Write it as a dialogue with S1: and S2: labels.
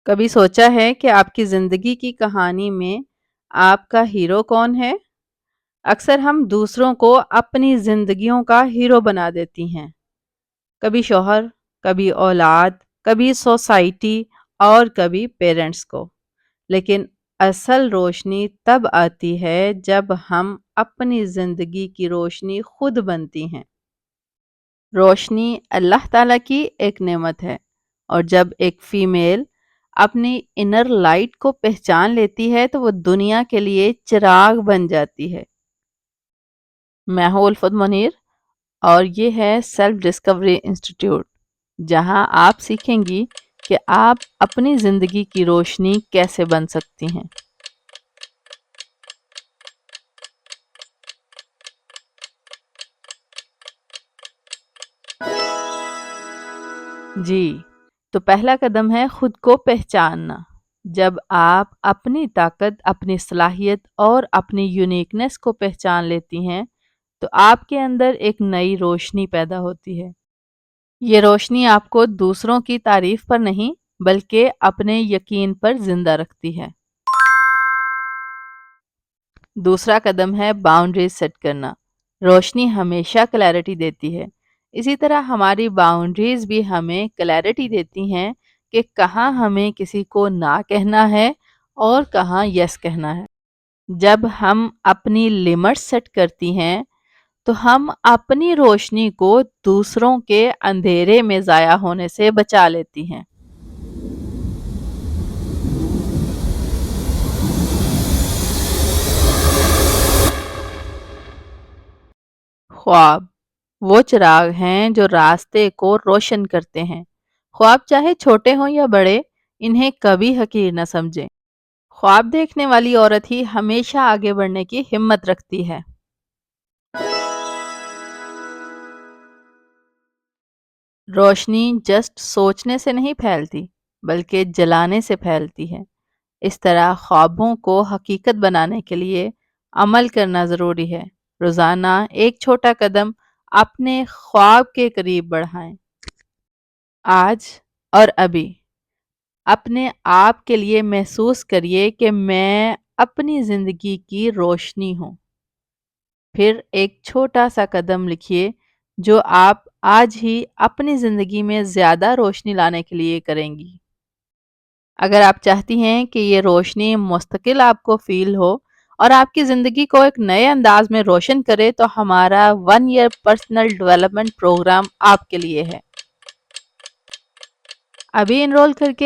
S1: کبھی سوچا ہے کہ آپ کی زندگی کی کہانی میں آپ کا ہیرو کون ہے؟ اکثر ہم دوسروں کو اپنی زندگیوں کا ہیرو بنا دیتی ہیں۔ کبھی شوہر، کبھی اولاد، کبھی سوسائٹی اور کبھی پیرنٹس کو۔ لیکن اصل روشنی تب آتی ہے جب ہم اپنی زندگی کی روشنی خود بنتی ہیں۔ روشنی اللہ تعالیٰ کی ایک نعمت ہے، اور جب ایک فیمیل اپنی انر لائٹ کو پہچان لیتی ہے تو وہ دنیا کے لیے چراغ بن جاتی ہے۔ میں ہوں الفت منیر، اور یہ ہے سیلف ڈسکوری انسٹیٹیوٹ، جہاں آپ سیکھیں گی کہ آپ اپنی زندگی کی روشنی کیسے بن سکتی ہیں۔ جی، تو پہلا قدم ہے خود کو پہچاننا۔ جب آپ اپنی طاقت، اپنی صلاحیت اور اپنی یونیکنیس کو پہچان لیتی ہیں تو آپ کے اندر ایک نئی روشنی پیدا ہوتی ہے۔ یہ روشنی آپ کو دوسروں کی تعریف پر نہیں بلکہ اپنے یقین پر زندہ رکھتی ہے۔ دوسرا قدم ہے باؤنڈریز سیٹ کرنا۔ روشنی ہمیشہ کلیئرٹی دیتی ہے، اسی طرح ہماری باؤنڈریز بھی ہمیں کلیئرٹی دیتی ہیں کہ کہاں ہمیں کسی کو نہ کہنا ہے اور کہاں یس کہنا ہے۔ جب ہم اپنی لمٹس سیٹ کرتی ہیں تو ہم اپنی روشنی کو دوسروں کے اندھیرے میں ضائع ہونے سے بچا لیتی ہیں۔ خواب وہ چراغ ہیں جو راستے کو روشن کرتے ہیں۔ خواب چاہے چھوٹے ہوں یا بڑے، انہیں کبھی حقیر نہ سمجھیں۔ خواب دیکھنے والی عورت ہی ہمیشہ آگے بڑھنے کی ہمت رکھتی ہے۔ روشنی جسٹ سوچنے سے نہیں پھیلتی بلکہ جلانے سے پھیلتی ہے۔ اس طرح خوابوں کو حقیقت بنانے کے لیے عمل کرنا ضروری ہے۔ روزانہ ایک چھوٹا قدم اپنے خواب کے قریب بڑھائیں۔ آج اور ابھی اپنے آپ کے لیے محسوس کریے کہ میں اپنی زندگی کی روشنی ہوں۔ پھر ایک چھوٹا سا قدم لکھیے جو آپ آج ہی اپنی زندگی میں زیادہ روشنی لانے کے لیے کریں گی۔ اگر آپ چاہتی ہیں کہ یہ روشنی مستقل آپ کو فیل ہو اور آپ کی زندگی کو ایک نئے انداز میں روشن کرے تو ہمارا 1 ایئر پرسنل ڈیولپمنٹ پروگرام آپ کے لیے ہے۔ ابھی انرول کر کے